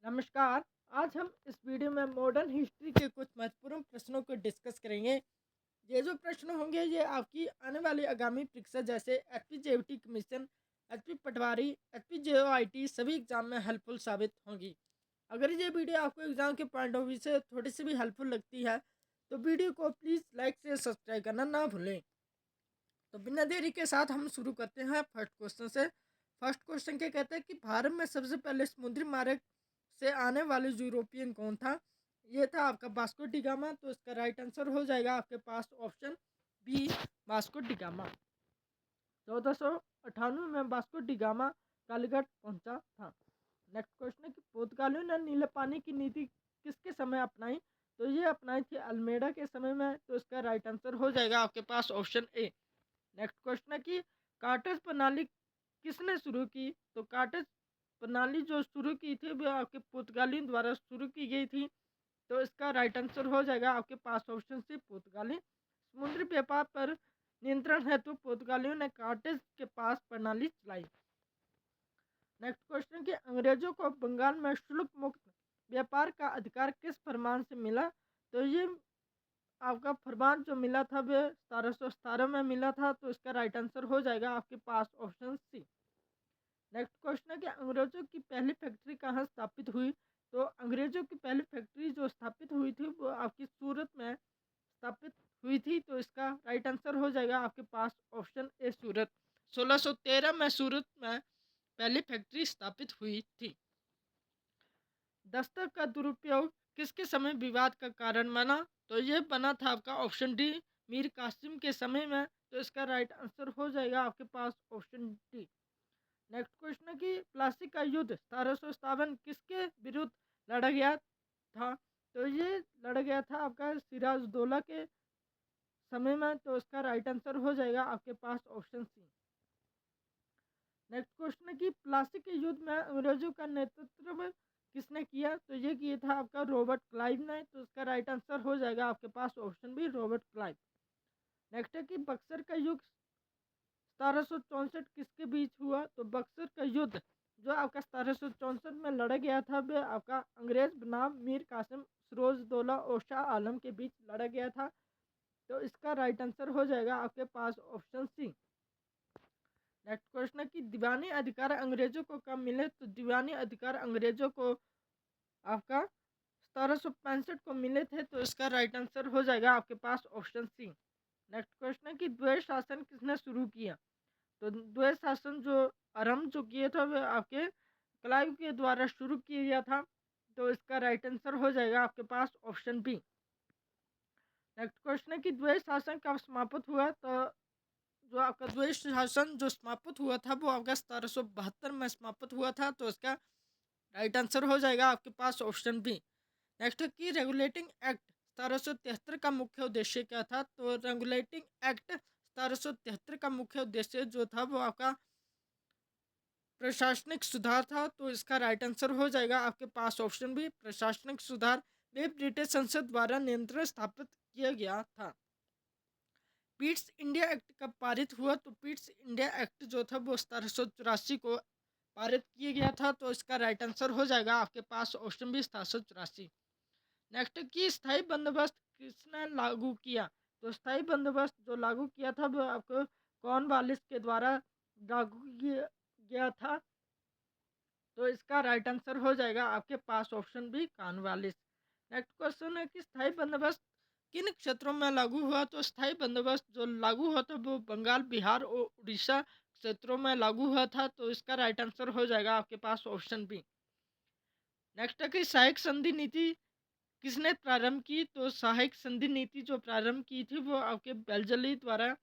नमस्कार। आज हम इस वीडियो में मॉडर्न हिस्ट्री के कुछ महत्वपूर्ण प्रश्नों को डिस्कस करेंगे। ये जो प्रश्न होंगे ये आपकी आने वाली आगामी परीक्षा जैसे एचपीजेटी कमीशन, एचपी पटवारी, एचपीजेओआईटी सभी एग्जाम में हेल्पफुल साबित होंगी। अगर ये वीडियो आपको एग्जाम के पॉइंट ऑफ व्यू से थोड़ी सी भी हेल्पफुल लगती है तो वीडियो को प्लीज़ लाइक से सब्सक्राइब करना ना भूलें। तो बिना देरी के साथ हम शुरू करते हैं फर्स्ट क्वेश्चन से। फर्स्ट क्वेश्चन क्या कहता है कि भारत में सबसे पहले समुद्री मार्ग से आने वाले यूरोपियन कौन था? ये था आपका वास्को डी गामा। तो इसका राइट आंसर हो जाएगा आपके पास option B, Vasco da Gama. 1498 में वास्को डी गामा कालीघाट पहुंचा था। नेक्स्ट क्वेश्चन है कि पुर्तगालियों ने नीले पानी की नीति किसके समय अपनाई? तो ये अपनाई थी अल्मेडा के समय में। तो इसका राइट आंसर हो जाएगा आपके पास ऑप्शन ए। नेक्स्ट क्वेश्चन है कि कार्टेज प्रणाली किसने शुरू की? तो कार्टेज प्रणाली जो शुरू की थी वो आपके पुर्तगालियों द्वारा शुरू की गई थी। तो इसका राइट आंसर हो जाएगा आपके पास ऑप्शन सी, पुर्तगाली। समुद्री व्यापार पर नियंत्रण हेतु पुर्तगालियों ने कार्टेज के पास प्रणाली चलाई। नेक्स्ट क्वेश्चन कि अंग्रेजों को बंगाल में शुल्क मुक्त व्यापार का अधिकार किस फरमान से मिला? तो ये आपका फरमान जो मिला था वो 1717 में मिला था। तो इसका राइट आंसर हो जाएगा आपके पास ऑप्शन सी। नेक्स्ट क्वेश्चन है कि अंग्रेजों की पहली फैक्ट्री कहाँ स्थापित हुई? तो अंग्रेजों की पहली फैक्ट्री जो स्थापित हुई थी वो आपकी सूरत में स्थापित हुई थी। तो इसका राइट आंसर हो जाएगा आपके पास ऑप्शन ए, सूरत। 1613 में सूरत में पहली फैक्ट्री स्थापित हुई थी। दस्तक का दुरुपयोग किसके समय विवाद का कारण बना? तो ये बना था आपका ऑप्शन डी, मीर कासिम के समय में। तो इसका राइट आंसर हो जाएगा आपके पास ऑप्शन डी। नेक्स्ट क्वेश्चन है कि प्लासी का युद्ध 1757 किसके विरुद्ध लड़ा गया था? तो ये लड़ा गया था आपका सिराजुद्दौला के समय में। तो इसका राइट आंसर हो जाएगा आपके पास ऑप्शन सी। नेक्स्ट क्वेश्चन है कि प्लासी के युद्ध में अंग्रेजों का नेतृत्व किसने किया? तो ये किया था आपका रॉबर्ट क्लाइव ने। तो इसका राइट आंसर हो जाएगा आपके पास option B, Robert Clive. Next है कि बक्सर का युद्ध 1764 किसके बीच हुआ? तो बक्सर का युद्ध जो आपका 1764 में लड़ा गया था वह आपका अंग्रेज बनाम मीर कासिम, सिराजुद्दौला और शाह आलम के बीच लड़ा गया था। तो इसका राइट आंसर हो जाएगा आपके पास ऑप्शन सी। नेक्स्ट क्वेश्चन है कि दीवानी अधिकार अंग्रेजों को कब मिले? तो दीवानी अधिकार अंग्रेजों को आपका 1765 को मिले थे। तो इसका राइट आंसर हो जाएगा आपके पास ऑप्शन सी। नेक्स्ट क्वेश्चन है कि द्वैत शासन किसने शुरू किया? तो द्वैत शासन जो आरंभ जो किया था वह आपके क्लाइव के द्वारा शुरू किया गया था। तो इसका राइट आंसर हो जाएगा आपके पास ऑप्शन बी। नेक्स्ट क्वेश्चन है कि द्वैत शासन कब समाप्त हुआ? तो जो आपका द्वैत शासन जो समाप्त हुआ था वो आपका 1772 में समाप्त हुआ था। तो इसका राइट आंसर हो जाएगा आपके पास ऑप्शन बी। नेक्स्ट है कि रेगुलेटिंग एक्ट 1773 का मुख्य उद्देश्य क्या था? तो रेगुलेटिंग एक्ट 1773 का मुख्य उद्देश्य जो था वो आपका प्रशासनिक सुधार था। तो इसका राइट आंसर हो जाएगा आपके पास ऑप्शन बी, प्रशासनिक सुधार में ब्रिटिश संसद द्वारा नियंत्रण स्थापित किया गया था। पीट्स इंडिया एक्ट कब पारित हुआ? तो पीट्स इंडिया एक्ट जो था वो 1784 को पारित किया गया था। तो इसका राइट आंसर हो जाएगा आपके पास ऑप्शन बी, 1784। नेक्स्ट की स्थायी बंदोबस्त किसने लागू किया? तो स्थायी बंदोबस्त जो लागू किया था वो आपको कॉर्नवालिस के द्वारा लागू किया गया था। तो इसका राइट आंसर हो जाएगा आपके पास option B, Cornwallis. Next question है कि स्थायी बंदोबस्त किन क्षेत्रों में लागू हुआ? तो स्थायी बंदोबस्त जो लागू हुआ था वो बंगाल, बिहार और उड़ीसा क्षेत्रों में लागू हुआ था। तो इसका राइट आंसर हो जाएगा आपके पास ऑप्शन बी। नेक्स्ट है कि सहायक संधि नीति किसने प्रारंभ की? तो सहायक संधि नीति जो प्रारंभ की थी वो आपके बेल्जली द्वारा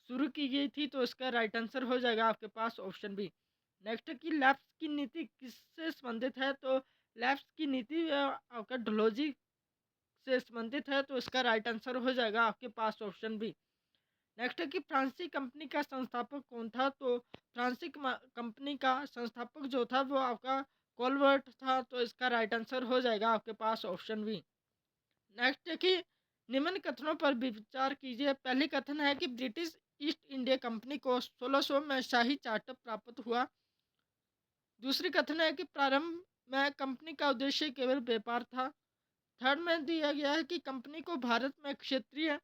शुरू की गई थी। तो इसका राइट आंसर हो जाएगा आपके पास ऑप्शन बी। नेक्स्ट है कि लैप्स की नीति किससे संबंधित है? तो लैप्स की नीति आपका डलहौजी से संबंधित है। तो इसका राइट आंसर हो जाएगा आपके पास ऑप्शन बी। नेक्स्ट है कि फ्रांसीसी कंपनी का संस्थापक कौन था? तो फ्रांसीसी कंपनी का संस्थापक जो था वो आपका कोलवर्ट था। तो इसका राइट आंसर हो जाएगा आपके पास ऑप्शन बी। नेक्स्ट है कि निम्न कथनों पर विचार कीजिए। पहली कथन है कि ब्रिटिश ईस्ट इंडिया कंपनी को 1600 में शाही चार्टर प्राप्त हुआ। दूसरी कथन है कि प्रारंभ में कंपनी का उद्देश्य केवल व्यापार था। थर्ड में दिया गया है कि कंपनी को भारत में क्षेत्रीय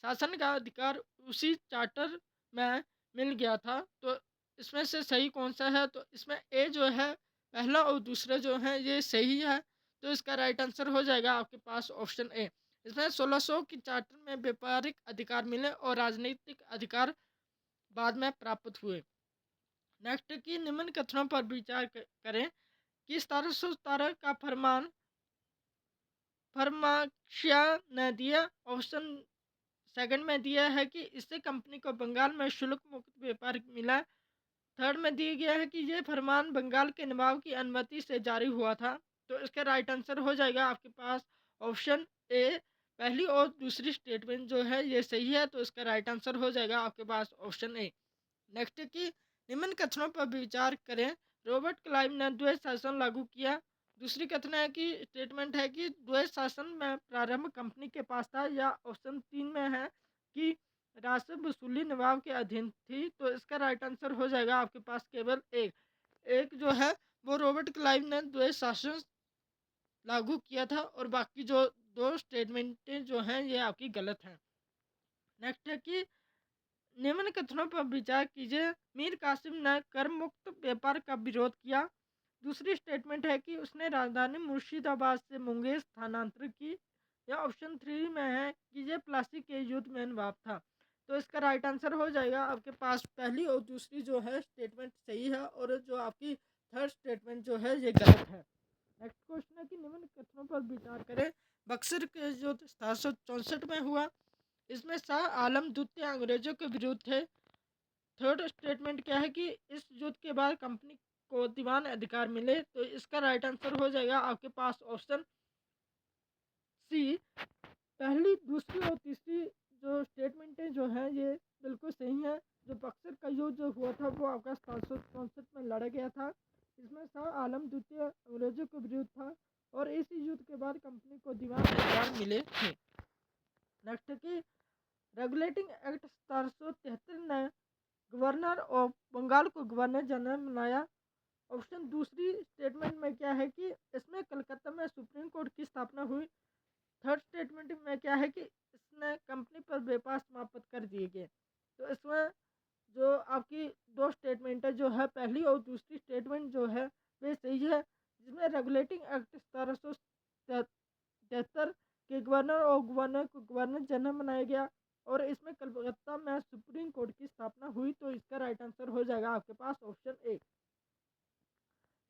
शासन का अधिकार उसी चार्टर में मिल गया था। तो इसमें से सही कौन सा है? तो इसमें ए जो है पहला और दूसरा जो है ये सही है। तो इसका राइट आंसर हो जाएगा आपके पास ऑप्शन ए। इसमें 1600 की चार्टर में व्यापारिक अधिकार मिले और राजनीतिक अधिकार बाद में प्राप्त हुए। नेक्स्ट की निम्न कथनों पर विचार करें कि 1717 का फरमान फरमाशिया ने दिया। ऑप्शन सेकंड में दिया है कि इससे कंपनी को बंगाल में शुल्क मुक्त व्यापार मिला। थर्ड में दिया गया है कि ये फरमान बंगाल के नवाब की अनुमति से जारी हुआ था। तो इसका राइट आंसर हो जाएगा आपके पास ऑप्शन ए। पहली और दूसरी स्टेटमेंट जो है ये सही है। तो इसका राइट आंसर हो जाएगा आपके पास ऑप्शन ए। नेक्स्ट की निम्न कथनों पर विचार करें। रॉबर्ट क्लाइव ने द्वैध शासन लागू किया। दूसरी कथन है कि स्टेटमेंट है कि द्वैध शासन में प्रारंभ कंपनी के पास था, या ऑप्शन 3 में है कि राजस्व वसूली नवाब के अधीन थी। तो इसका राइट आंसर हो जाएगा आपके पास केवल एक। एक जो है वो रॉबर्ट क्लाइव ने द्वैध शासन लागू किया था, और बाकी जो दो स्टेटमेंटें जो हैं ये आपकी गलत हैं। नेक्स्ट है कि निम्न कथनों पर विचार कीजिए। मीर कासिम ने कर मुक्त व्यापार का विरोध किया। दूसरी स्टेटमेंट है कि उसने राजधानी मुर्शिदाबाद से मुंगेर स्थानांतरित की। या ऑप्शन 3 में है कि ये प्लासी के युद्ध में नवाब था। तो इसका राइट आंसर हो जाएगा आपके पास पहली और दूसरी जो है स्टेटमेंट सही है, और जो आपकी थर्ड स्टेटमेंट जो है ये गलत है। नेक्स्ट क्वेश्चन है कि निम्न कथनों पर विचार करें। बक्सर के युद्ध 1764 में हुआ। इसमें शाह आलम द्वितीय अंग्रेजों के विरुद्ध थे। थर्ड स्टेटमेंट क्या है कि इस युद्ध के बाद कंपनी को दीवान अधिकार मिले। तो इसका राइट आंसर हो जाएगा आपके पास ऑप्शन सी। पहली, दूसरी और तीसरी जो स्टेटमेंटें जो हैं ये बिल्कुल सही हैं। जो बक्सर का युद्ध जो हुआ था वो आपका 1764 में लड़ा गया था। इसमें शाह आलम द्वितीय अंग्रेजों के विरुद्ध था, और इस युद्ध के बाद कंपनी को दीवान अधिकार मिले थे। नेक्स्ट की रेगुलेटिंग एक्ट 1773 ने गवर्नर ऑफ बंगाल को गवर्नर जनरल बनाया। ऑप्शन दूसरी स्टेटमेंट में क्या है कि इसमें कलकत्ता में सुप्रीम कोर्ट की स्थापना हुई। थर्ड स्टेटमेंट में क्या है कि इसने कंपनी पर व्यापार समाप्त कर दिए गए। तो इसमें जो आपकी दो स्टेटमेंट है जो है पहली और दूसरी स्टेटमेंट जो है वे सही है। जिसमें रेगुलेटिंग एक्ट 1773 के गवर्नर और गवर्नर को गवर्नर जनरल बनाया गया, और इसमें कलकत्ता में सुप्रीम कोर्ट की स्थापना हुई। तो इसका राइट आंसर हो जाएगा आपके पास ऑप्शन ए।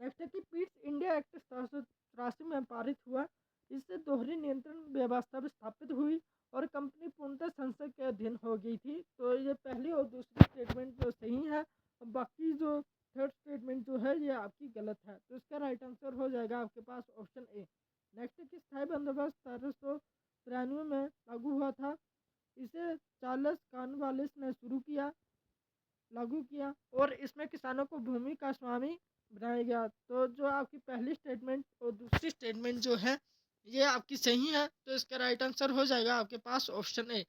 नेक्स्ट है कि पीट्स इंडिया एक्ट 1783 में पारित हुआ। इससे दोहरी नियंत्रण व्यवस्था स्थापित हुई, और कंपनी पूर्णतः संसद के अधीन हो गई थी। तो ये पहली और दूसरी स्टेटमेंट जो सही है, और बाकी जो थर्ड स्टेटमेंट जो है ये आपकी गलत है। तो इसका राइट आंसर हो जाएगा आपके पास ऑप्शन ए। नेक्स्ट है कि स्थायी बंदोबस्त 1793 में लागू हुआ था। इसे चार्ल्स कॉर्नवालिस ने लागू किया, और इसमें किसानों को भूमि का स्वामी बनाया गया। तो जो आपकी पहली स्टेटमेंट और दूसरी स्टेटमेंट जो है ये आपकी सही है। तो इसका राइट आंसर हो जाएगा आपके पास ऑप्शन ए।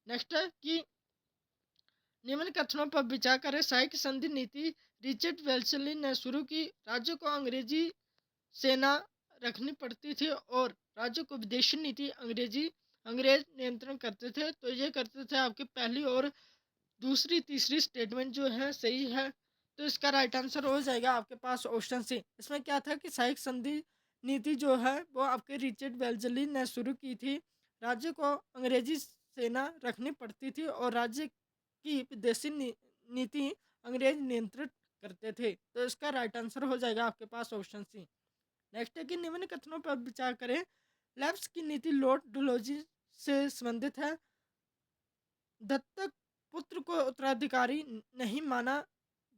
नेक्स्ट है कि निम्न कथनों पर विचार करें। सहायक संधि नीति रिचर्ड वेल्सली ने शुरू की। राज्यों को अंग्रेजी सेना रखनी पड़ती थी, और राज्यों को विदेशी नीति अंग्रेज नियंत्रण करते थे। तो ये करते थे आपकी पहली और दूसरी तीसरी स्टेटमेंट जो है सही है। तो इसका राइट आंसर हो जाएगा आपके पास ऑप्शन सी। इसमें क्या था कि सहायक संधि नीति जो है वो आपके रिचर्ड वेल्सली ने शुरू की थी। राज्य को अंग्रेजी सेना रखनी पड़ती थी, और राज्य की विदेशी नीति अंग्रेज नियंत्रित करते थे। तो इसका राइट आंसर हो जाएगा आपके पास ऑप्शन सी। नेक्स्ट है कि निम्न कथनों पर विचार करें। लैब्स की नीति लॉर्ड डलहौजी से संबंधित है। दत्तक पुत्र को उत्तराधिकारी नहीं माना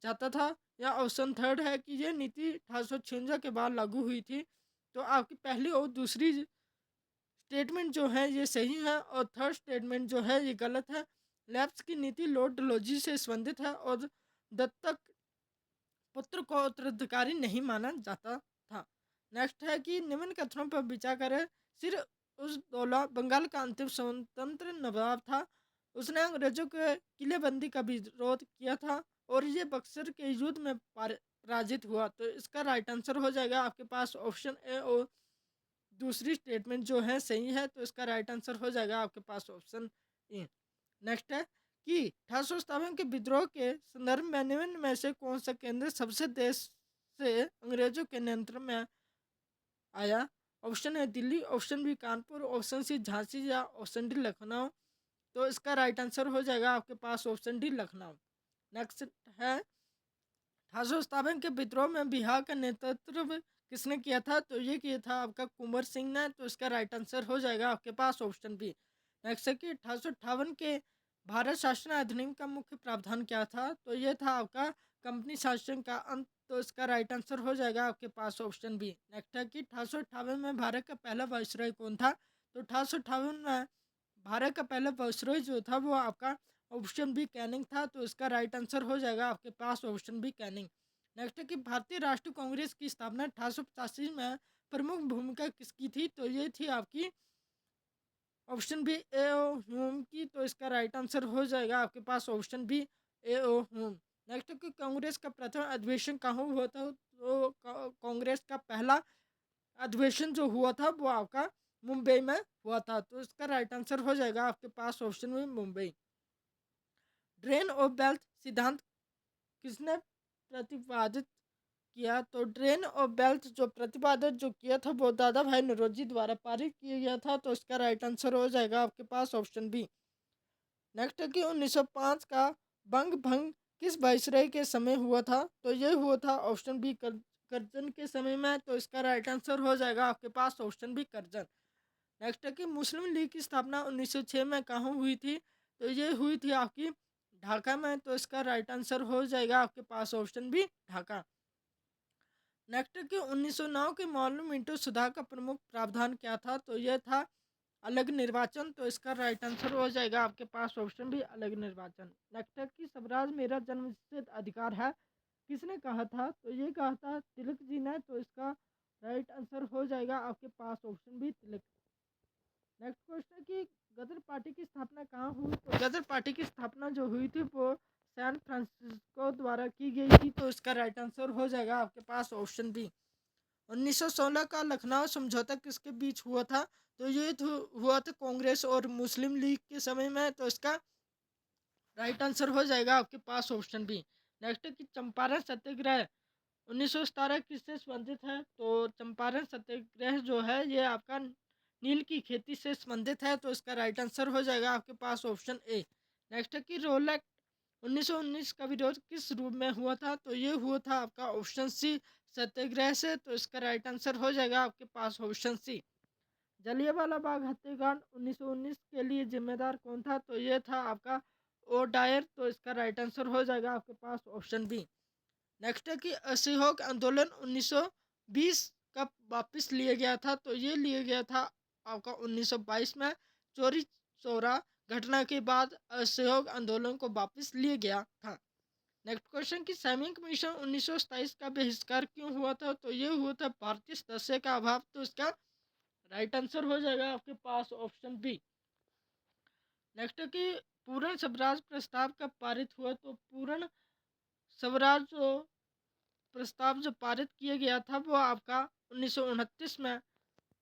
जाता था। या ऑप्शन थर्ड है कि यह नीति 1856 के बाद लागू हुई थी। तो आपकी पहली और दूसरी स्टेटमेंट जो है ये सही है, और थर्ड स्टेटमेंट जो है ये गलत है। लैब्स की नीति लॉर्ड डलहौजी से संबंधित है, और दत्तक पुत्र को उत्तराधिकारी नहीं माना जाता था। नेक्स्ट है कि निम्न कथनों पर विचार करें। सिर उस दौला बंगाल का अंतिम स्वतंत्र नवाब था। उसने अंग्रेजों के किलेबंदी का विरोध किया था, और ये बक्सर के युद्ध में पराजित हुआ। तो इसका राइट आंसर हो जाएगा आपके पास ऑप्शन ए और दूसरी स्टेटमेंट जो है सही है। तो इसका राइट आंसर हो जाएगा आपके पास ऑप्शन ए। नेक्स्ट है कि 1857 के विद्रोह के संदर्भ में निम्न में से कौन सा केंद्र सबसे देश से अंग्रेजों के नियंत्रण में आया। Option A Delhi, option B Kanpur, option C Jhansi या ऑप्शन डी लखनऊ। तो इसका राइट आंसर हो जाएगा आपके पास ऑप्शन डी लखनऊ। नेक्स्ट है 1857 के विद्रोह में बिहार का नेतृत्व किसने किया था। तो ये किया था आपका कुंवर सिंह ने। तो इसका राइट आंसर हो जाएगा आपके पास ऑप्शन बी। नेक्स्ट है कि 1858 के भारत शासन अधिनियम का मुख्य प्रावधान क्या था। तो ये था आपका कंपनी शासन का अंत। तो इसका राइट आंसर हो जाएगा आपके पास ऑप्शन बी। नेक्स्ट है कि 1858 में भारत का पहला वायसरॉय कौन था। तो 1858 में भारत का पहला वायसरॉय जो था वो आपका ऑप्शन बी कैनिंग था। तो इसका राइट आंसर हो जाएगा आपके पास ऑप्शन बी कैनिंग। नेक्स्ट है कि भारतीय राष्ट्रीय कांग्रेस की स्थापना 1885 में प्रमुख भूमिका किसकी थी। तो ये थी आपकी ऑप्शन बी ए ओ होम की। तो इसका राइट आंसर हो जाएगा आपके पास ऑप्शन बी ए ओ होम। नेक्स्ट है कि कांग्रेस का प्रथम अधिवेशन कहाँ हुआ था। तो कांग्रेस का पहला अधिवेशन जो हुआ था वो आपका मुंबई में हुआ था। तो इसका राइट आंसर हो जाएगा आपके पास ऑप्शन में मुंबई। ड्रेन ऑफ वेल्थ सिद्धांत किसने प्रतिपादित किया। तो ड्रेन ऑफ वेल्थ जो प्रतिपादित जो किया था वो दादा भाई नौरोजी द्वारा पारित किया गया था। तो इसका राइट आंसर हो जाएगा आपके पास ऑप्शन बी। नेक्स्ट है कि 1905 का बंग भंग किस वायसराय के समय हुआ था। तो ये हुआ था ऑप्शन बी करजन के समय में। तो इसका राइट आंसर हो जाएगा आपके पास ऑप्शन बी करजन। नेक्स्ट है कि मुस्लिम लीग की स्थापना 1906 में कहाँ हुई थी। तो ये हुई थी आपकी ढाका में। तो इसका राइट आंसर हो जाएगा आपके पास ऑप्शन बी ढाका। नेक्स्ट है कि 1909 के मॉडल मिंटो सुधार का प्रमुख प्रावधान क्या था। तो यह था अलग निर्वाचन। तो इसका राइट आंसर हो जाएगा आपके पास ऑप्शन भी अलग निर्वाचन। नेक्स्ट है कि स्वराज मेरा जन्मसिद्ध अधिकार है किसने कहा था। तो ये कहा था तिलक जी ने। तो इसका राइट आंसर हो जाएगा आपके पास ऑप्शन भी तिलक। नेक्स्ट क्वेश्चन है कि गदर पार्टी की स्थापना कहाँ हुई। तो गदर पार्टी की स्थापना जो हुई थी वो सैन फ्रांसिस्को द्वारा की गई थी। तो इसका राइट आंसर हो जाएगा आपके पास ऑप्शन बी। 1916 का लखनऊ समझौता किसके बीच हुआ था। तो ये हुआ था कांग्रेस और मुस्लिम लीग के समय में। तो इसका राइट आंसर हो जाएगा आपके पास ऑप्शन बी। नेक्स्ट है कि चंपारण सत्याग्रह 1917 किससे संबंधित है। तो चंपारण सत्याग्रह जो है ये आपका नील की खेती से संबंधित है। तो इसका राइट आंसर हो जाएगा आपके पास ऑप्शन ए। नेक्स्ट है कि रोलैक 1919 का विरोध किस रूप में हुआ था। तो ये हुआ था आपका ऑप्शन सी सत्याग्रह से। तो इसका राइट आंसर हो जाएगा आपके पास ऑप्शन सी। जलियांवाला बाग हत्याकांड 1919 के लिए जिम्मेदार कौन था। तो ये था आपका ओ डायर। तो इसका राइट आंसर हो जाएगा आपके पास ऑप्शन बी। नेक्स्ट है कि असहयोग आंदोलन 1920 कब वापस लिया गया था। तो ये लिया गया था आपका 1922 में चोरी चौरा घटना के बाद असहयोग आंदोलन को वापस लिया गया था। नेक्स्ट क्वेश्चन कि सैनिक कमीशन 1927 का बहिष्कार क्यों हुआ था। तो ये हुआ था भारतीय सदस्य का अभाव। तो इसका राइट आंसर हो जाएगा आपके पास ऑप्शन बी। नेक्स्ट है कि पूर्ण स्वराज प्रस्ताव कब पारित हुआ। तो पूर्ण स्वराज जो प्रस्ताव जो पारित किया गया था वो आपका 1929 में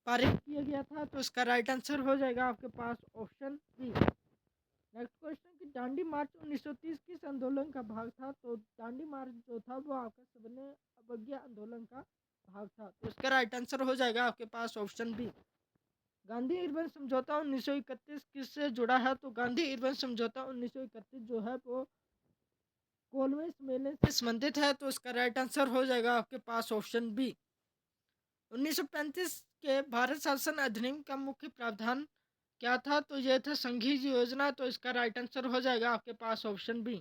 पारित किया गया था। तो इसका राइट आंसर हो जाएगा आपके पास ऑप्शन बी। नेक्स्ट क्वेश्चन कि दांडी मार्च 1930 किस आंदोलन का भाग था। तो दांडी मार्च जो था वो आपका सविनय अवज्ञा आंदोलन का भाग था। तो इसका राइट आंसर हो जाएगा आपके पास ऑप्शन बी। गांधी इरविन समझौता 1931 किससे जुड़ा है। तो गांधी इरविन समझौता 1931 जो है वो कोलवे सम्मेलन से संबंधित है। तो इसका राइट आंसर हो जाएगा आपके पास ऑप्शन बी। 1935 के भारत शासन अधिनियम का मुख्य प्रावधान क्या था। तो यह था संघीय योजना। तो इसका राइट आंसर हो जाएगा आपके पास ऑप्शन बी।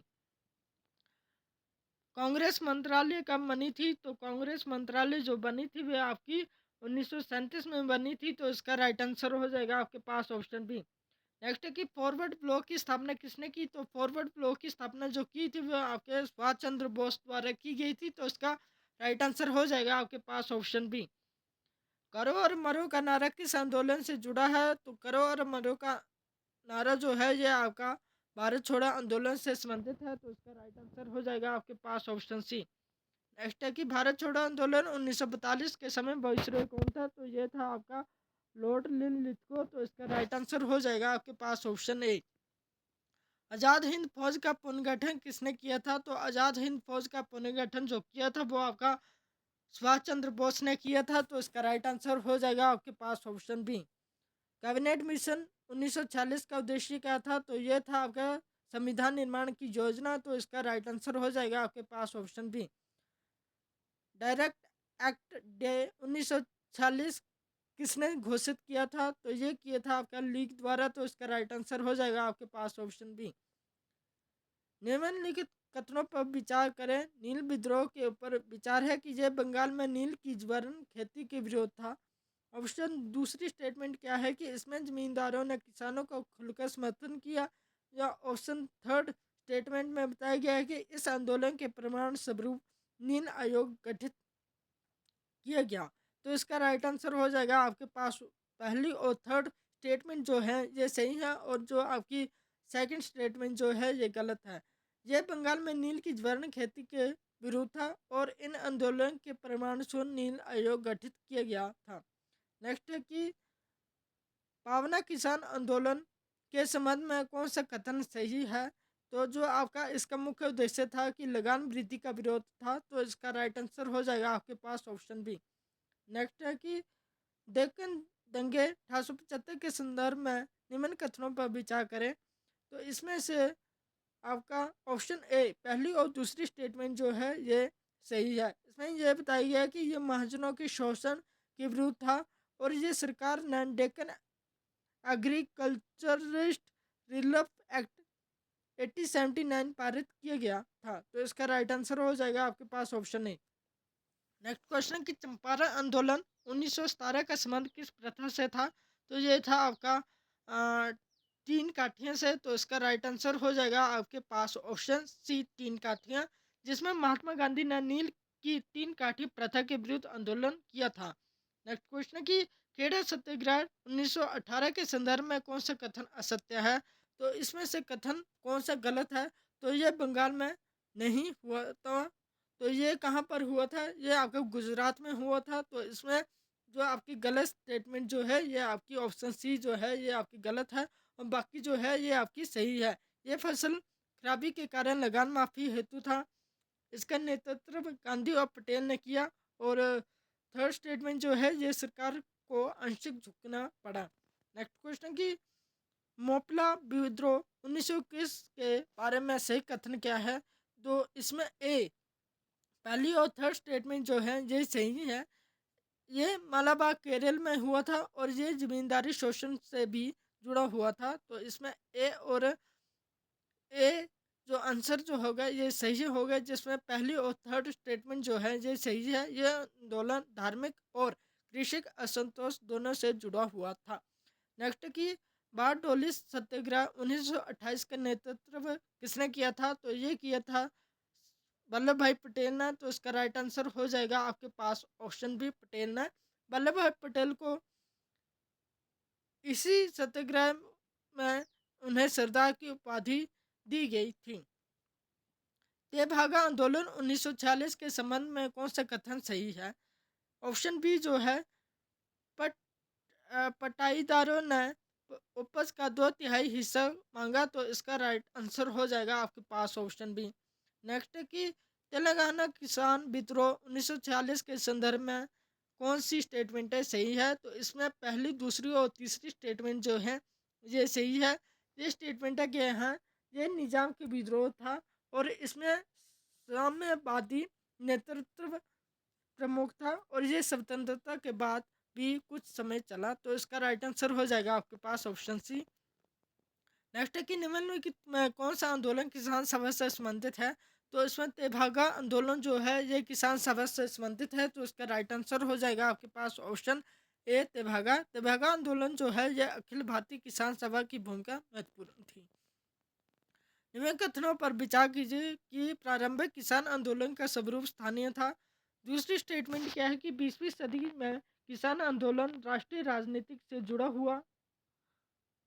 कांग्रेस मंत्रालय कब बनी थी। तो कांग्रेस मंत्रालय जो बनी थी वह आपकी 1937 में बनी थी। तो इसका राइट आंसर हो जाएगा आपके पास ऑप्शन बी। नेक्स्ट है कि फॉरवर्ड ब्लॉक की स्थापना किसने की। तो फॉरवर्ड ब्लॉक की स्थापना जो की थी वह आपके सुभाष चंद्र बोस द्वारा की गई थी। तो इसका राइट आंसर हो जाएगा आपके पास ऑप्शन बी। करो और मरो का नारा किस आंदोलन से जुड़ा है। तो करो और मरो का नारा जो है ये आपका भारत छोड़ो आंदोलन से संबंधित है। तो इसका राइट आंसर हो जाएगा आपके पास ऑप्शन सी। नेक्स्ट है कि भारत छोड़ो आंदोलन 1942 के समय वाइसरॉय कौन था? तो ये था आपका लॉर्ड लिनलिथगो। तो इसका राइट आंसर हो जाएगा आपके पास ऑप्शन ए। आज़ाद हिंद फौज का पुनर्गठन किसने किया था? तो आज़ाद हिंद फौज का पुनर्गठन जो किया था वो आपका सुभाष चंद्र बोस ने किया था। तो इसका राइट आंसर हो जाएगा आपके पास ऑप्शन बी। कैबिनेट मिशन 1946 का उद्देश्य क्या था? तो ये था आपका संविधान निर्माण की योजना। तो इसका राइट आंसर हो जाएगा आपके पास ऑप्शन बी। डायरेक्ट एक्ट डे 1946 किसने घोषित किया था? तो ये किया था आपका लीग द्वारा। तो इसका राइट आंसर हो जाएगा आपके पास ऑप्शन बी। निम्नलिखित कथनों पर विचार करें। नील विद्रोह के ऊपर विचार है कि यह बंगाल में नील की ज्वरण खेती के विरोध था। ऑप्शन दूसरी स्टेटमेंट क्या है कि इसमें जमींदारों ने किसानों को खुलकर समर्थन किया। या ऑप्शन थर्ड स्टेटमेंट में बताया गया है कि इस आंदोलन के परिणाम स्वरूप नील आयोग गठित किया गया। तो इसका राइट आंसर हो जाएगा आपके पास पहली और थर्ड स्टेटमेंट जो है ये सही है, और जो आपकी सेकंड स्टेटमेंट जो है ये गलत है। ये बंगाल में नील की ज्वर्ण खेती के विरुद्ध था और इन आंदोलन के परिणाम स्वरूप नील आयोग गठित किया गया था। नेक्स्ट है कि पावना किसान आंदोलन के संबंध में कौन सा कथन सही है? तो जो आपका इसका मुख्य उद्देश्य था कि लगान वृद्धि का विरोध था। तो इसका राइट आंसर हो जाएगा आपके पास ऑप्शन बी। नेक्स्ट है कि डेक्कन दंगे 1875 के संदर्भ में निम्न कथनों पर विचार करें। तो इसमें से आपका ऑप्शन ए पहली और दूसरी स्टेटमेंट जो है ये सही है। इसमें यह बताया गया है कि ये महाजनों के शोषण के विरुद्ध था और ये सरकार ने डेक्कन एग्रीकल्चरिस्ट रिलीफ एक्ट 1879 पारित किया गया था। तो इसका राइट आंसर हो जाएगा आपके पास ऑप्शन ए। नेक्स्ट क्वेश्चन कि चंपारण आंदोलन 1917 का संबंध किस प्रथा से था? तो ये था आपका तीन काठियाँ से। तो इसका राइट आंसर हो जाएगा आपके पास ऑप्शन सी तीन काठियाँ, जिसमें महात्मा गांधी ने नील की तीन काठी प्रथा के विरुद्ध आंदोलन किया था। नेक्स्ट क्वेश्चन कि खेड़ा सत्याग्रह 1918 के संदर्भ में कौन सा कथन असत्य है? तो इसमें से कथन कौन सा गलत है? तो ये बंगाल में नहीं हुआ था। तो ये कहाँ पर हुआ था? ये आपके गुजरात में हुआ था। तो इसमें जो आपकी गलत स्टेटमेंट जो है ये आपकी ऑप्शन सी जो है ये आपकी गलत है, और बाकी जो है ये आपकी सही है। ये फसल खराबी के कारण लगान माफी हेतु था। इसका नेतृत्व गांधी और पटेल ने किया। और थर्ड स्टेटमेंट जो है ये सरकार को आंशिक झुकना पड़ा। नेक्स्ट क्वेश्चन की मोपला विद्रोह 1921 के बारे में सही कथन क्या है? तो इसमें ए पहली और थर्ड स्टेटमेंट जो है ये सही है। ये मालाबार केरल में हुआ था और ये जमींदारी शोषण से भी जुड़ा हुआ था। तो इसमें ए और ए जो आंसर जो होगा ये सही होगा, जिसमें पहली और थर्ड स्टेटमेंट जो है ये सही है। ये आंदोलन धार्मिक और कृषि असंतोष दोनों से जुड़ा हुआ था। नेक्स्ट की बारडोली सत्याग्रह 1928 का नेतृत्व किसने किया था? तो ये किया था वल्लभ भाई पटेल ने। तो इसका राइट आंसर हो जाएगा आपके पास ऑप्शन बी पटेल ने। वल्लभ भाई पटेल को इसी सत्याग्रह में उन्हें सरदार की उपाधि दी गई थी। तेभागा आंदोलन 1946 के संबंध में कौन सा कथन सही है? ऑप्शन बी जो है पट पटाईदारों ने उपज का 2/3 हिस्सा मांगा। तो इसका राइट आंसर हो जाएगा आपके पास ऑप्शन बी। नेक्स्ट कि तेलंगाना किसान विद्रोह 1946 के संदर्भ में कौन सी स्टेटमेंट है सही है? तो इसमें पहली दूसरी और तीसरी स्टेटमेंट जो है ये सही है। ये स्टेटमेंट है कि हाँ ये निजाम के विद्रोह था और इसमें साम्यवादी नेतृत्व प्रमुख था और ये स्वतंत्रता के बाद भी कुछ समय चला। तो इसका राइट आंसर हो जाएगा आपके पास ऑप्शन सी। नेक्स्ट है कि निम्नलिखित में कौन सा आंदोलन किसान सभा से संबंधित है? तो इसमें तेभागा आंदोलन जो है ये किसान सभा से संबंधित है। तो इसका राइट आंसर हो जाएगा आपके पास ऑप्शन ए तेभागा। तेभागा आंदोलन जो है यह अखिल भारतीय किसान सभा की भूमिका महत्वपूर्ण थी। निम्न कथनों पर विचार कीजिए कि प्रारंभिक किसान आंदोलन का स्वरूप स्थानीय था। दूसरी स्टेटमेंट क्या है कि 20वीं सदी में किसान आंदोलन राष्ट्रीय राजनीतिक से जुड़ा हुआ।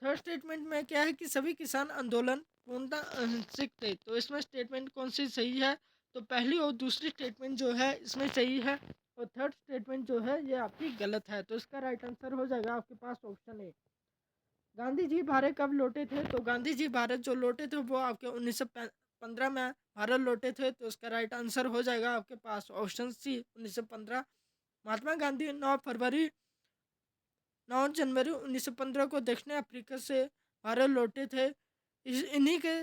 थर्ड स्टेटमेंट में क्या है कि सभी किसान आंदोलन पूर्णतः अहिंसक थे। तो इसमें स्टेटमेंट कौन सी सही है? तो पहली और दूसरी स्टेटमेंट जो है इसमें सही है और थर्ड स्टेटमेंट जो है ये आपकी गलत है। तो इसका राइट आंसर हो जाएगा आपके पास ऑप्शन ए। गांधी जी भारत कब लौटे थे? तो गांधी जी भारत जो लौटे थे वो आपके 1915 में भारत लौटे थे। तो इसका राइट आंसर हो जाएगा आपके पास ऑप्शन सी 1915। महात्मा गांधी 9 जनवरी 1915 को दक्षिण अफ्रीका से भारत लौटे थे। इन्हीं के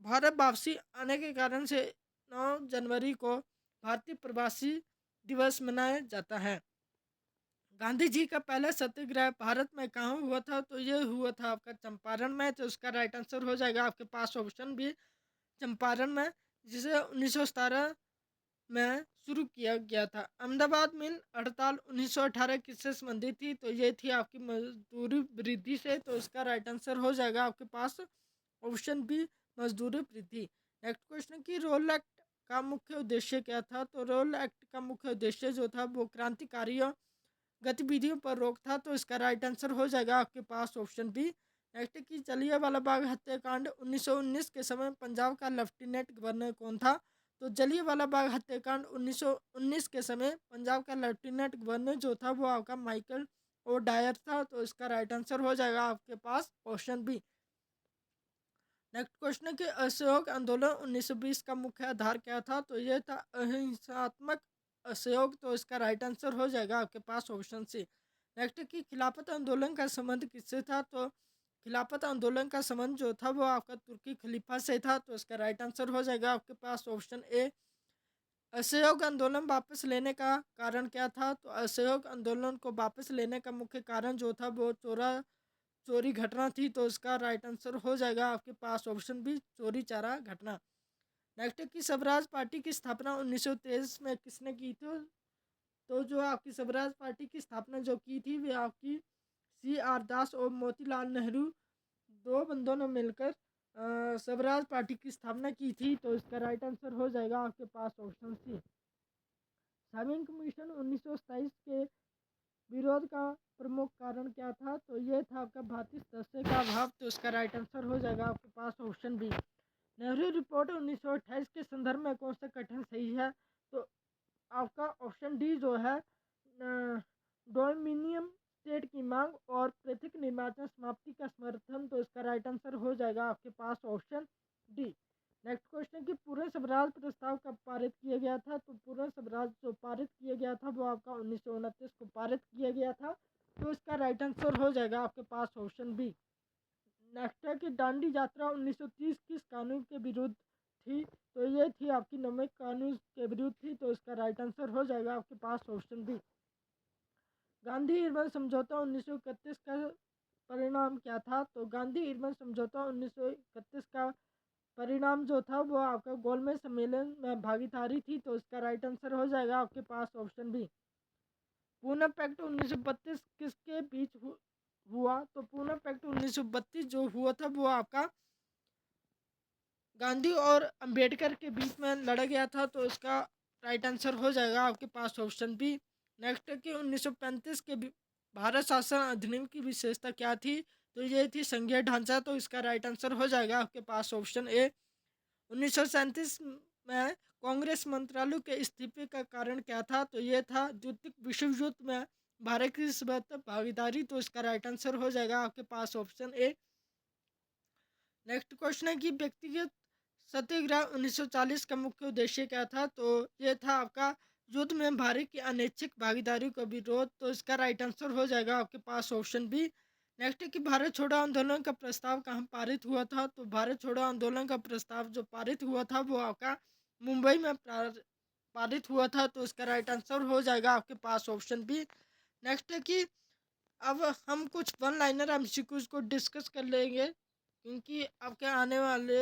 भारत वापसी आने के कारण से 9 जनवरी को भारतीय प्रवासी दिवस मनाया जाता है। गांधी जी का पहला सत्याग्रह भारत में कहाँ हुआ था? तो ये हुआ था आपका चंपारण में। तो उसका राइट आंसर हो जाएगा आपके पास ऑप्शन भी चंपारण में, जिसे 1917 में शुरू किया गया था। अहमदाबाद मिल हड़ताल 1918 किससे संबंधित थी? तो ये थी आपकी मजदूरी वृद्धि से। तो इसका राइट आंसर हो जाएगा आपके पास ऑप्शन बी मजदूरी वृद्धि। नेक्स्ट क्वेश्चन की रोल एक्ट का मुख्य उद्देश्य क्या था? तो रोल एक्ट का मुख्य उद्देश्य जो था वो क्रांतिकारियों गतिविधियों पर रोक था। तो इसका राइट आंसर हो जाएगा आपके पास ऑप्शन बी। नेक्स्ट की जलियांवाला बाग हत्याकांड 1919 के समय पंजाब का लेफ्टिनेंट गवर्नर कौन था? तो जलियांवाला बाग हत्याकांड 1919 के समय पंजाब का लेफ्टिनेंट गवर्नर जो था वो आपका माइकल ओ डायर था। तो इसका राइट आंसर हो जाएगा आपके पास ऑप्शन बी। नेक्स्ट क्वेश्चन है कि असहयोग आंदोलन 1920 का मुख्य आधार क्या था? तो यह था अहिंसात्मक असहयोग। तो इसका राइट आंसर हो जाएगा आपके पास ऑप्शन सी। नेक्स्ट की खिलाफत आंदोलन का संबंध किससे था? तो खिलाफत आंदोलन का संबंध जो था वो आपका तुर्की खलीफा से था। तो इसका राइट आंसर हो जाएगा आपके पास ऑप्शन ए। असहयोग आंदोलन वापस लेने का कारण क्या था? तो असहयोग आंदोलन को वापस लेने का मुख्य कारण जो था वो चोरी घटना थी। तो इसका राइट आंसर हो जाएगा आपके पास ऑप्शन बी चोरी चारा घटना। नेक्स्ट है कि स्वराज पार्टी की स्थापना 1923 में किसने की थी? तो जो आपकी स्वराज पार्टी की स्थापना जो की थी वे आपकी CR दास और मोतीलाल नेहरू दो बंदों ने मिलकर स्वराज पार्टी की स्थापना की थी। तो इसका राइट आंसर हो जाएगा आपके पास ऑप्शन सी। साइमन कमीशन 1927 के विरोध का प्रमुख कारण क्या था? तो ये था आपका भारतीय सदस्य का अभाव। तो इसका राइट आंसर हो जाएगा आपके पास ऑप्शन बी। नेहरू रिपोर्ट 1928 के संदर्भ में कौन सा कथन सही है? तो आपका ऑप्शन डी जो है डोमिनियन स्टेट की मांग और पृथक निर्वाचन समाप्ति का समर्थन। तो इसका राइट आंसर हो जाएगा आपके पास ऑप्शन डी। नेक्स्ट क्वेश्चन कि पूर्ण स्वराज प्रस्ताव कब पारित किया गया था? तो पूर्ण स्वराज जो पारित किया गया था वो आपका 1929 को पारित किया गया था। तो इसका राइट आंसर हो जाएगा आपके पास ऑप्शन बी। नेक्स्ट है कि दांडी यात्रा 1930 किस कानून के विरुद्ध थी? तो ये थी आपकी नमक कानून के विरुद्ध थी। तो इसका राइट आंसर हो जाएगा आपके पास ऑप्शन बी। गांधी इरविन समझौता 1931 का परिणाम क्या था? तो गांधी इरविन समझौता 1931 का परिणाम जो था वो आपका गोलमेज सम्मेलन में भागीदारी थी। तो इसका राइट आंसर हो जाएगा आपके पास ऑप्शन बी। पूना पैक्ट 1932 किसके बीच हुआ? तो पूना पैक्ट 1932 जो हुआ था वो आपका गांधी और अंबेडकर के बीच में लड़ा गया था। तो इसका राइट आंसर हो जाएगा आपके पास ऑप्शन बी। नेक्स्ट है कि 1935 के भारत शासन अधिनियम की विशेषता क्या थी? तो ये थी संघीय ढांचा। तो इसका राइट आंसर हो जाएगा आपके पास ऑप्शन ए। 1937 में कांग्रेस मंत्रालय के इस्तीफे का कारण क्या था? तो ये था द्वितीय विश्व युद्ध में भारत की भागीदारी। तो इसका राइट आंसर हो जाएगा आपके पास ऑप्शन ए। नेक्स्ट क्वेश्चन है कि व्यक्तिगत सत्याग्रह 1940 का मुख्य उद्देश्य क्या था? तो ये था आपका युद्ध में भारत की अनैच्छिक भागीदारी का विरोध। तो इसका राइट आंसर हो जाएगा आपके पास ऑप्शन बी। नेक्स्ट है कि भारत छोड़ो आंदोलन का प्रस्ताव कहाँ पारित हुआ था? तो भारत छोड़ो आंदोलन का प्रस्ताव जो पारित हुआ था वो आपका मुंबई में पारित हुआ था। तो इसका राइट आंसर हो जाएगा आपके पास ऑप्शन बी। नेक्स्ट है कि अब हम कुछ वन लाइनर एमसीक्यूज को डिस्कस कर लेंगे क्योंकि आपके आने वाले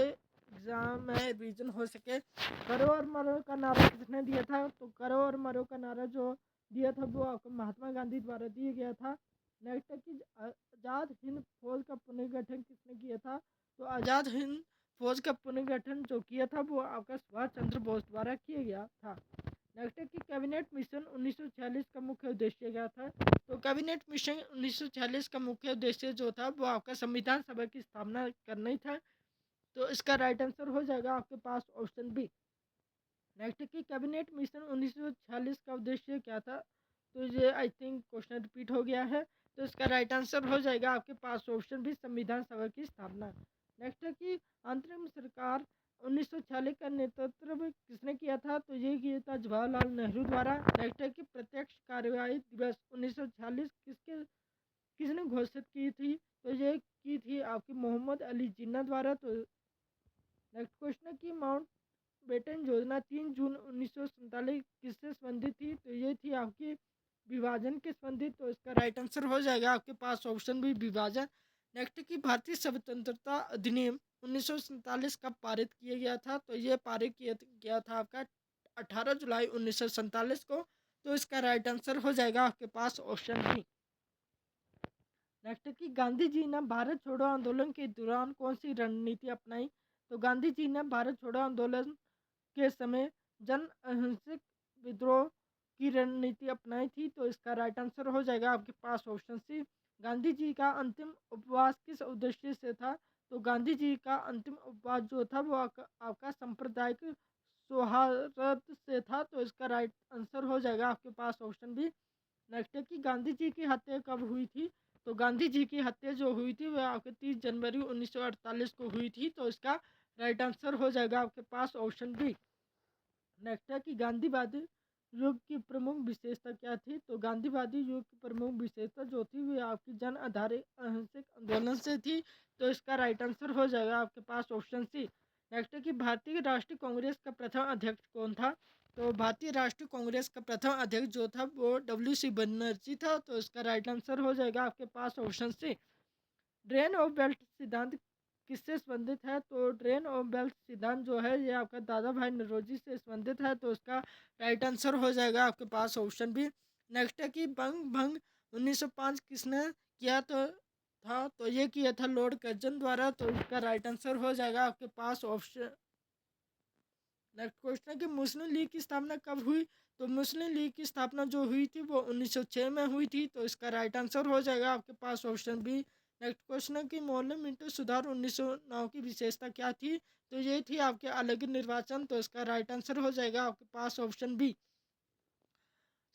एग्जाम में रिवीजन हो सके। करो और मरो का नारा किसने दिया था? तो करो और मरो का नारा जो दिया था वो आपको महात्मा गांधी द्वारा दिया गया था। नेक्स्ट है कि आज़ाद हिंद फौज का पुनर्गठन किसने किया था? तो आज़ाद हिंद फौज का पुनर्गठन जो किया था वो आपका सुभाष चंद्र बोस द्वारा किया गया था। नेक्स्ट है कि कैबिनेट मिशन 1946 का मुख्य उद्देश्य क्या था? तो कैबिनेट मिशन 1946 का मुख्य उद्देश्य जो था वो आपका संविधान सभा की स्थापना करना ही था। तो इसका राइट आंसर हो जाएगा आपके पास ऑप्शन बी। नेक्स्ट की कैबिनेट मिशन 1946 का उद्देश्य क्या था? तो ये आई थिंक क्वेश्चन रिपीट हो गया है, तो इसका राइट आंसर हो जाएगा आपके पास ऑप्शन भी, संविधान सभा की स्थापना। नेक्स्ट है कि अंतरिम सरकार 1946 का नेतृत्व किसने किया था? तो ये किया था जवाहरलाल नेहरू द्वारा। नेक्स्ट है कि प्रत्यक्ष कार्यवाही दिवस 1946 किसने घोषित की थी? तो ये की थी आपकी मोहम्मद अली जिन्ना द्वारा। तो नेक्स्ट क्वेश्चन है कि माउंट बेटन योजना 3 जून 1947 किससे संबंधित थी? तो ये थी आपकी विभाजन के संबंधित। तो इसका राइट आंसर हो जाएगा आपके पास ऑप्शन भी, विभाजन। नेक्स्ट की भारतीय स्वतंत्रता अधिनियम 1947 कब पारित किया गया था? तो ये पारित किया गया था आपका 18 जुलाई 1947 को। तो इसका राइट आंसर हो जाएगा आपके पास ऑप्शन बी। नेक्स्ट कि गांधी जी ने भारत छोड़ो आंदोलन के दौरान कौन सी रणनीति अपनाई? तो गांधी जी ने भारत छोड़ो आंदोलन के समय जन अहिंसक विद्रोह की रणनीति अपनाई थी। तो इसका राइट आंसर हो जाएगा आपके पास ऑप्शन सी। गांधी जी का अंतिम उपवास किस उद्देश्य से था? तो गांधी जी का अंतिम उपवास जो था वो आपका सांप्रदायिक सौहार्द से था। तो इसका राइट आंसर हो जाएगा आपके पास ऑप्शन बी। नेक्स्ट है कि गांधी जी की हत्या कब हुई थी? तो गांधी जी की हत्या जो हुई थी वह आपके 30 जनवरी 1948 को हुई थी। तो इसका राइट आंसर हो जाएगा आपके पास ऑप्शन बी। नेक्स्ट है कि गांधीवादी युग की प्रमुख विशेषता क्या थी? तो गांधीवादी युग की प्रमुख विशेषता जो थी वह आपकी जन आधारित अहिंसक आंदोलन से थी। तो इसका राइट आंसर हो जाएगा आपके पास ऑप्शन सी। नेक्स्ट है कि भारतीय राष्ट्रीय कांग्रेस का प्रथम अध्यक्ष कौन था? तो भारतीय राष्ट्रीय कांग्रेस का प्रथम अध्यक्ष जो था वो WC बनर्जी था। तो इसका राइट आंसर हो जाएगा आपके पास option C. Drain of wealth सिद्धांत किससे संबंधित है? तो ड्रेन ऑफ बेल्ट सिद्धांत जो है ये आपका दादा भाई नौरोजी से संबंधित है। तो इसका राइट आंसर हो जाएगा आपके पास ऑप्शन बी। नेक्स्ट है कि बंग भंग 1905 किसने किया तो ये किया था लॉर्ड कर्जन द्वारा। तो इसका राइट आंसर हो जाएगा आपके पास ऑप्शन। नेक्स्ट क्वेश्चन है कि मुस्लिम लीग की स्थापना कब हुई? तो मुस्लिम लीग की स्थापना जो हुई थी वो 1906 में हुई थी। तो इसका राइट आंसर हो जाएगा आपके पास ऑप्शन बी। नेक्स्ट क्वेश्चन है कि मोहल्ले मिंटो सुधार 1909 की विशेषता क्या थी? तो ये थी आपके अलग निर्वाचन। तो इसका राइट आंसर हो जाएगा आपके पास ऑप्शन बी।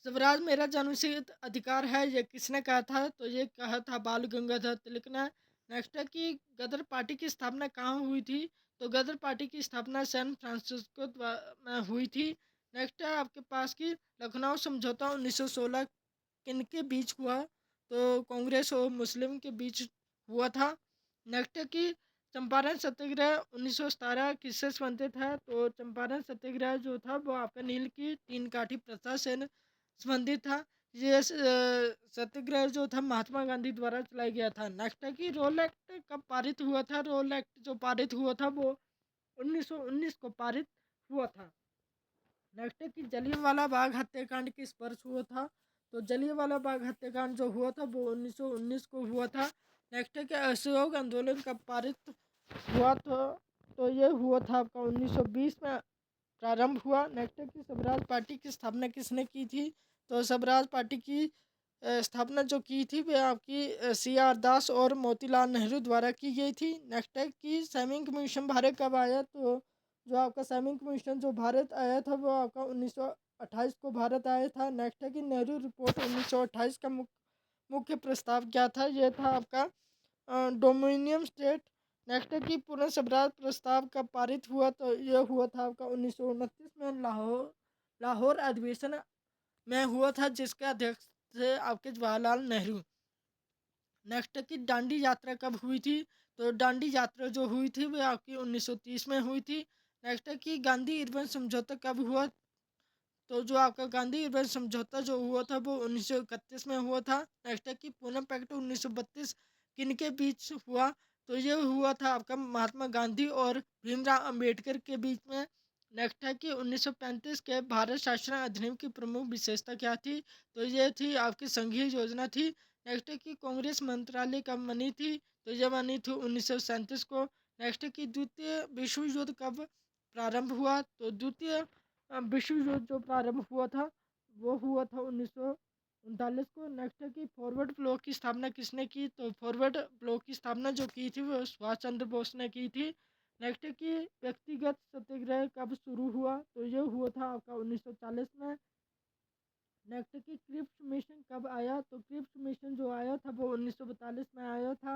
स्वराज मेरा जन्मसिद्ध अधिकार है ये किसने कहा था? तो ये कहा था बाल गंगाधर तिलक ने। नेक्स्ट है कि गदर पार्टी की स्थापना कहाँ हुई थी? तो गदर पार्टी की स्थापना सैन फ्रांसिस्को में हुई थी। नेक्स्ट है आपके पास की लखनऊ समझौता 1916 किन के बीच हुआ? तो कांग्रेस और मुस्लिम के बीच हुआ था। नेक्स्ट है कि चंपारण सत्याग्रह 1917 किससे संबंधित है? तो चंपारण सत्याग्रह जो था वो आपका नील की 3 काठी प्रथा से संबंधित था। ये सत्याग्रह जो था महात्मा गांधी द्वारा चलाया गया था। नेक्स्ट है कि रोल एक्ट कब पारित हुआ था? रोल एक्ट जो पारित हुआ था वो 1919 को पारित हुआ था। नेक्स्ट है कि जलियांवाला बाग हत्याकांड किस वर्ष हुआ था? तो जलियांवाला बाग हत्याकांड जो हुआ था वो 1919 को हुआ था। नेक्स्ट है कि असहयोग आंदोलन कब पारित हुआ तो ये हुआ था आपका 1920 में प्रारंभ हुआ। नेक्स्ट है कि स्वराज पार्टी की स्थापना किसने की थी? तो स्वराज पार्टी की स्थापना जो की थी वह आपकी CR दास और मोतीलाल नेहरू द्वारा की गई थी। नेक्स्ट है कि सैमिंग कमीशन भारत कब आया? तो जो आपका सैमिंग कमीशन जो भारत आया था वो आपका 1928 को भारत आया था। नेक्स्ट है कि नेहरू रिपोर्ट 1928 का मुख्य प्रस्ताव क्या था? यह था आपका डोमिनियन स्टेट। नेक्स्ट है कि पूर्ण स्वराज प्रस्ताव कब पारित हुआ? तो यह हुआ था आपका 1929 में लाहौर अधिवेशन में हुआ था जिसके अध्यक्ष थे आपके जवाहरलाल नेहरू। नेक्स्ट है कि दांडी यात्रा कब हुई थी? तो दांडी यात्रा जो हुई थी वह आपकी 1930 में हुई थी। नेक्स्ट है कि गांधी इरविन समझौता कब हुआ? तो जो आपका गांधी इरविन समझौता जो हुआ था वो 1931 में हुआ था। नेक्स्ट है कि पूना पैक्ट 1932 किन के बीच हुआ? तो ये हुआ था आपका महात्मा गांधी और भीमराव अंबेडकर के बीच में। नेक्स्ट है कि 1935 के भारत शासन अधिनियम की प्रमुख विशेषता क्या थी? तो ये थी आपकी संघीय योजना थी। नेक्स्ट है कि कांग्रेस मंत्रालय कब बनी थी? तो ये बनी थी 1937 को। नेक्स्ट है कि द्वितीय विश्व युद्ध कब प्रारंभ हुआ? तो द्वितीय विश्व युद्ध जो प्रारंभ हुआ था वो हुआ था 1939 को। नेक्स्ट है कि फॉरवर्ड ब्लॉक की स्थापना किसने की? तो फॉरवर्ड ब्लॉक की स्थापना जो की थी वो सुभाष चंद्र बोस ने की थी। नेक्स्ट है कि व्यक्तिगत सत्याग्रह कब शुरू हुआ, तो ये हुआ था आपका 1940 में। नेक्स्ट है कि क्रिप्स मिशन कब आया, तो क्रिप्स मिशन जो आया था वो 1942 में आया था।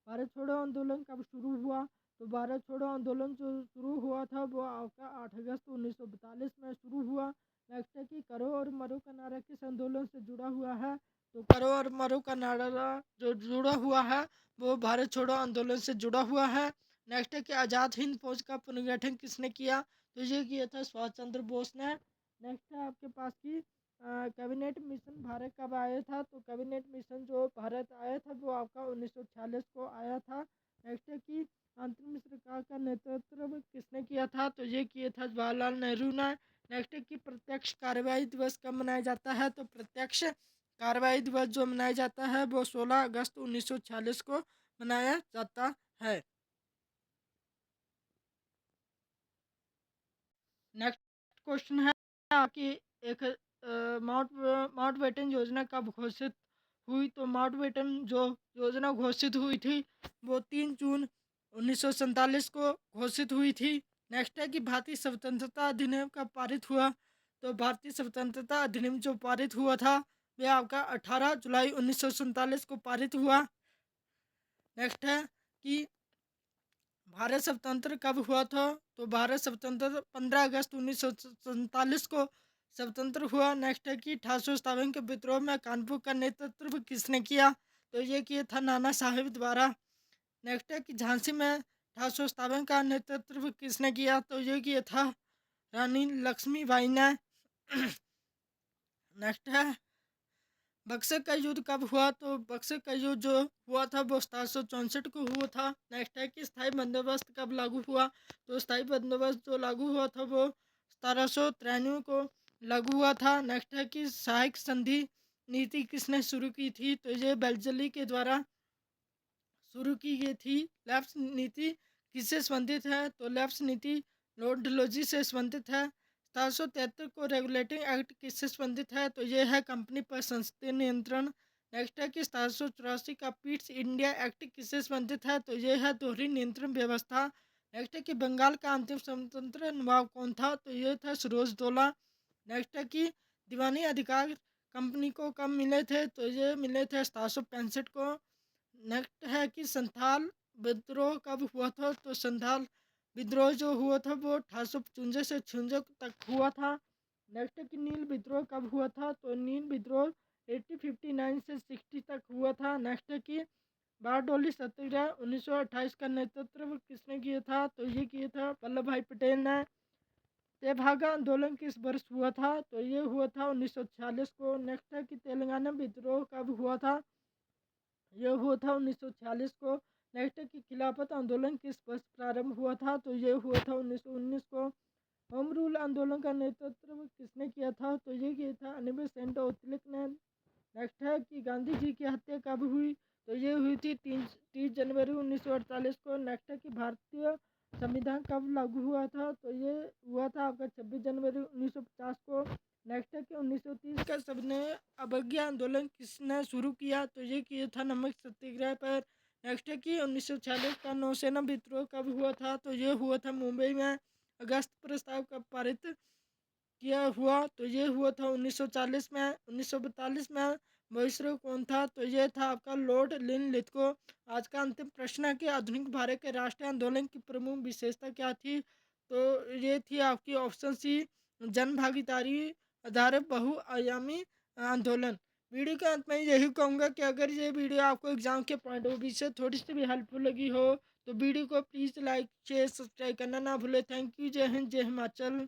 भारत छोड़ो आंदोलन कब शुरू हुआ, तो भारत छोड़ो आंदोलन जो शुरू हुआ था वो आपका 8 अगस्त 1942 में शुरू हुआ। नेक्स्ट है कि करो और मरो का नारा किस आंदोलन से जुड़ा हुआ है, तो करो और मरो का नारा जो जुड़ा हुआ है वो भारत छोड़ो आंदोलन से जुड़ा हुआ है। नेक्स्ट है कि आज़ाद हिंद फौज का पुनर्गठन किसने किया, तो ये किया था सुभाष चंद्र बोस ने। नेक्स्ट है आपके पास की कैबिनेट मिशन भारत कब आया था, तो कैबिनेट मिशन जो भारत आया था वो आपका 1946 को आया था। नेक्स्ट है कि अंतरिम सरकार का नेतृत्व किसने किया था, तो ये किया था जवाहरलाल नेहरू ने। नेक्स्ट है कि प्रत्यक्ष कार्रवाई दिवस कब मनाया जाता है, तो प्रत्यक्ष कार्रवाई दिवस जो मनाया जाता है वो 16 अगस्त 1946 को मनाया जाता है। नेक्स्ट क्वेश्चन है कि एक माउंटबेटन योजना कब घोषित हुई, तो माउंटबेटन जो योजना घोषित हुई थी वो 3 जून 1947 को घोषित हुई थी। नेक्स्ट है कि भारतीय स्वतंत्रता अधिनियम कब पारित हुआ, तो भारतीय स्वतंत्रता अधिनियम जो पारित हुआ था वह आपका 18 जुलाई 1947 को पारित हुआ। नेक्स्ट है कि भारत स्वतंत्र कब हुआ था, तो भारत स्वतंत्र 15 अगस्त 1947 को स्वतंत्र हुआ। नेक्स्ट है कि 1857 के विद्रोह में कानपुर का नेतृत्व किसने किया, तो ये किया था नाना साहेब द्वारा। नेक्स्ट है कि झांसी में 1857 का नेतृत्व किसने किया, तो ये किया था रानी लक्ष्मीबाई ने। नेक्स्ट है बक्सर का युद्ध कब हुआ, तो बक्सर का युद्ध जो हुआ था वो 1764 को हुआ था। नेक्स्ट है कि स्थायी बंदोबस्त कब लागू हुआ, तो स्थायी बंदोबस्त जो लागू हुआ था वो 1793 को लागू हुआ था। नेक्स्ट है कि सहायक संधि नीति किसने शुरू की थी, तो ये बेल्जली के द्वारा शुरू की गई थी। लैप्स नीति किससे संबंधित है, तो लैप्स नीति लॉर्ड डलहौजी से संबंधित है। 1773 को रेगुलेटिंग एक्ट किससे संबंधित है, तो यह है कंपनी पर संसदीय नियंत्रण। नेक्स्ट है कि 1784 का पीट्स इंडिया एक्ट किससे संबंधित है, तो यह है दोहरी नियंत्रण व्यवस्था। नेक्स्ट है कि बंगाल का अंतिम स्वतंत्र नवाब कौन था, तो यह था सिरोजदौला। नेक्स्ट है कि दीवानी अधिकार कंपनी को कब मिले थे, तो ये मिले थे 1765 को। नेक्स्ट है कि संथाल विद्रोह कब हुआ था, तो संथाल विद्रोह जो हुआ था वो 1855 से 56 तक हुआ था। नेक्स्ट है कि नील विद्रोह कब हुआ था, तो नील विद्रोह 1859 से 60 तक हुआ था। नेक्स्ट है कि बारडोली सत्याग्रह 1928 का नेतृत्व किसने किया था, तो ये किया था वल्लभ भाई पटेल ने। तेभागा आंदोलन किस वर्ष हुआ था, तो ये हुआ था 1946 को। नेक्स्ट है कि तेलंगाना विद्रोह कब हुआ था, यह हुआ था 1946 को। नेक्स्ट है कि खिलाफत आंदोलन किस वर्ष प्रारंभ हुआ था, तो ये हुआ था 1919 को। होम रूल आंदोलन का नेतृत्व किसने किया था, तो ये किया था अनिबेल सेंट ओतलिक ने। नेक्स्ट है कि गांधी जी की हत्या कब हुई, तो ये हुई थी 30 जनवरी 1948 को। नेक्स्ट है कि भारतीय संविधान कब लागू हुआ था, तो ये हुआ था आपका 26 जनवरी 1950 को। नेक्स्ट है कि 1930 का सबने अवज्ञा आंदोलन किसने शुरू किया, तो ये किया था नमक सत्याग्रह पर। नेक्स्ट है कि 1946 का नौसेना विद्रोह कब हुआ था, तो ये हुआ था मुंबई में। अगस्त प्रस्ताव कब पारित किया हुआ, तो ये हुआ था 1940 में। 1942 में वाइसरॉय कौन था, तो ये था आपका लॉर्ड लिनलिथगो। आज का अंतिम प्रश्न है कि आधुनिक भारत के राष्ट्रीय आंदोलन की प्रमुख विशेषता क्या थी, तो ये थी आपकी ऑप्शन सी जन भागीदारी आधारित बहुआयामी आंदोलन। वीडियो के अंत में यही कहूँगा कि अगर ये वीडियो आपको एग्जाम के पॉइंट ऑफ व्यू से थोड़ी सी भी हेल्पफुल लगी हो तो वीडियो को प्लीज़ लाइक शेयर सब्सक्राइब करना ना भूले। Thank you. जय हिंद जय हिमाचल।